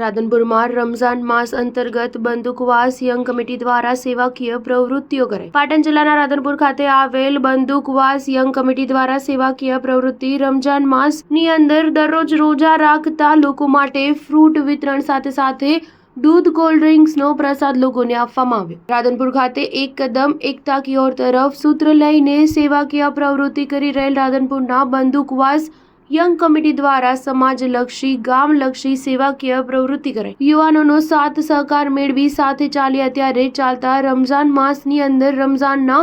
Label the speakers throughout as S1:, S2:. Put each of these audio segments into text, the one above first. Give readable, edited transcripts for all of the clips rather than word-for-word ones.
S1: રાધનપુરમાં રમઝાન માસ અંતર્ગત બંદૂકવાસ young committee દ્વારા સેવાકીય પ્રવૃત્તિઓ કરાઈ। પાટણ જિલ્લાના રાધનપુર ખાતે આવેલ બંદૂકવાસ યંગ કમિટી દ્વારા સેવાકીય પ્રવૃત્તિ રમઝાન માસની અંદર દરરોજ રોજા રાખતા લોકો માટે ફ્રૂટ વિતરણ સાથે दूध कोल्ड ड्रिंक्स नो प्रसाद लोगों ने આપવામાં આવ્યો। રાધનપુર ખાતે એક કદમ એકતા की ओर તરફ સૂત્ર લઈને સેવાકીય પ્રવૃત્તિ કરી રહેલ રાધનપુરના બંદૂકવાસ યંગ કમિટી દ્વારા સમાજલક્ષી ગામલક્ષી સેવાકીય પ્રવૃત્તિ કરાઈ। યુવાનોનો સાથ સહકાર મેળવી સાથે ચાલ્યા ત્યારે ચાલતા રમઝાન માસની અંદર રમઝાનના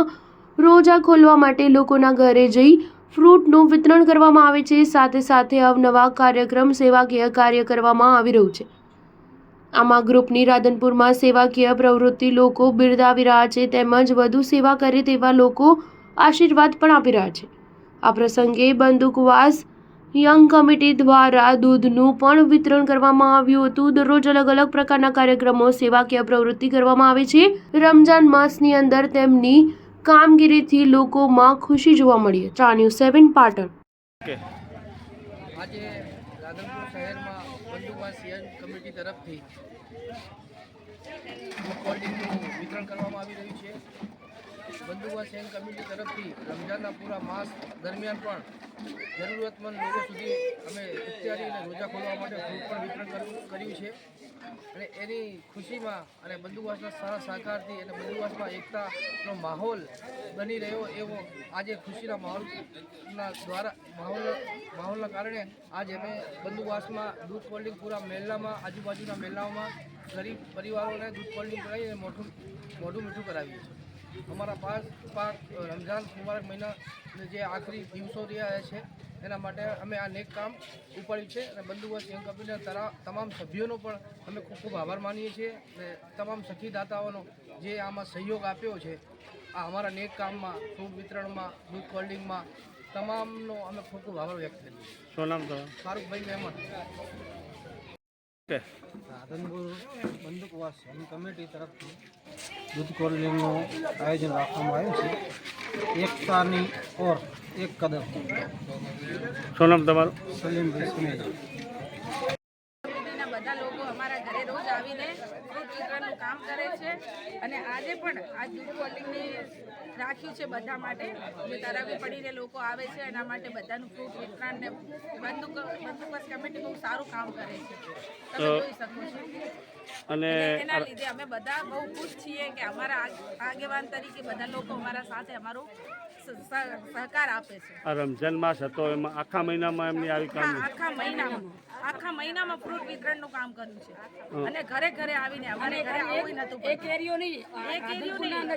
S1: રોજા ખોલવા માટે લોકોના ઘરે જઈ ફ્રૂટનું વિતરણ કરવામાં આવે છે। સાથે અવનવા કાર્યક્રમ સેવાકીય કાર્ય કરવામાં આવી રહ્યું છે। આમાં ગ્રુપની રાધનપુરમાં સેવાકીય પ્રવૃત્તિ લોકો બિરદાવી રહ્યા છે તેમજ વધુ સેવા કરે તેવા લોકો આશીર્વાદ પણ આપી રહ્યા છે। આ પ્રસંગે બંદૂકવાસ યંગ કમિટી દ્વારા દૂધનું પણ વિતરણ કરવામાં આવ્યું હતું। દરરોજ અલગ અલગ પ્રકારના કાર્યક્રમો સેવાકીય પ્રવૃત્તિ કરવામાં આવે છે। રમઝાન માસની અંદર તેમની કામગીરીથી લોકોમાં ખુશી જોવા મળી। न्यूज़7 પાટણ।
S2: આજે રાધનપુર શહેરમાં બંદૂકવાસ યંગ કમિટી તરફથી કોલ્ડ્રિંકનું વિતરણ કરવામાં આવી રહ્યું છે। બંદૂકવાસ યંગ કમિટી તરફથી રમઝાનના પૂરા માસ દરમિયાન પણ જરૂરતમંદ લોકો સુધી અમે ઇફ્તારી અને રોજા ખોલવા માટે ફ્રૂટ પણ વિતરણ કર્યું છે અને એની ખુશીમાં અને બંદૂકવાસના સારા સહકારથી અને બંદૂકવાસમાં એકતાનો માહોલ બની રહ્યો એવો આજે ખુશીના માહોલના કારણે આજે અમે બંદૂકવાસમાં દૂધ કોલ્ડ્રિંક પૂરા મહેલામાં આજુબાજુના મહેલાઓમાં ગરીબ પરિવારોને દૂધ કોલ્ડ્રિંક કરાવી અને મોઢું મીઠું કરાવીએ છીએ। અમારા પાક રમઝાન મુબારક મહિના જે આખરી દિવસો રહ્યા છે એના માટે અમે આ નેક કામ ઉપાડ્યું છે અને બંદૂકવાસ યંગ કમિટીના તમામ સભ્યોનો પણ અમે ખૂબ આભાર માનીએ છીએ અને તમામ સખીદાતાઓનો જે આમાં સહયોગ આપ્યો છે આ અમારા નેક કામમાં ફ્રૂટ વિતરણમાં દૂધ કોલ્ડ્રિંકમાં તમામનો અમે ખૂબ આભાર વ્યક્ત કરીએ છીએ।
S3: શું નામ તમારું?
S2: ફારૂકભાઈ મહેમદ।
S4: રાધનપુર બંદૂકવાસ યંગ કમિટી તરફથી દૂધ કોલ્ડ્રિંકનું આયોજન રાખવામાં આવ્યું છે। એકતાની ઓર એક કદમ।
S3: શું નામ તમારું?
S4: સલીમભાઈ સુનેજા।
S5: બધા લોકો અમારા ઘરે રોજ આવીને ફ્રૂટ વિતરણનું કામ કરે છે અને આજે પણ આ દૂધ કોલ્ડ્રિંકની રાખ્યું છે બધા માટે જે તરાવી પડીને લોકો આવે છે એના માટે બધાનું ફ્રૂટ વિતરણ ને બંદૂકવાસ કમિટી બહુ સારું કામ કરે છે તમે જોઈ શકો છો અને એના લીધે અમે બધા બહુ ખુશ છીએ કે અમારા આગેવાન તરીકે બધા લોકો અમારા સાથે અમારું સહકાર આપે છે।
S3: આ રમઝાન માસ હતો એમાં આખા મહિનામાં એમની આવી કામ
S5: આખા મહિનામાં ફ્રૂટ વિતરણનું કામ કર્યું છે અને ઘરે ઘરે આવીને અમારે ઘરે આવું નતું એક એરિયો નહીં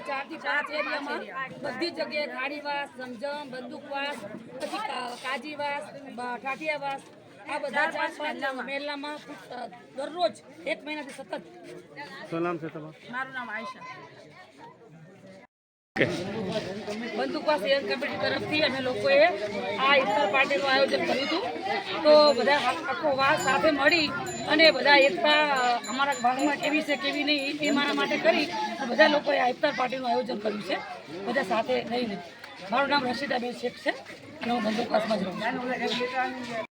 S5: 4 થી 5 એરિયામાં બધી જગ્યાએ ખાડીવાસ સમજમ બંદૂકવાસ પછી કાજીવાસ ઠાઠિયાવાસ આ બધા 4-5 મહેલામાં દરરોજ એક મહિનાથી સતત।
S3: શું નામ છે તમારું?
S5: મારું નામ આયશા।
S6: બંદૂકવાસ યંગ કમિટી તરફથી અમે લોકોએ આ ઇફતાર પાર્ટીનું આયોજન કર્યું હતું તો બધા આખો વાસ સાથે મળી અને બધા એકતા અમારા ભાગમાં કેવી છે કેવી નહીં એ મારા માટે કરી બધા લોકોએ આ ઇફતાર પાર્ટીનું આયોજન કર્યું છે બધા સાથે રહીને। મારું નામ રશીદાબેન શેખ છે અને હું બંદૂકવાસમાં જ રહું છું।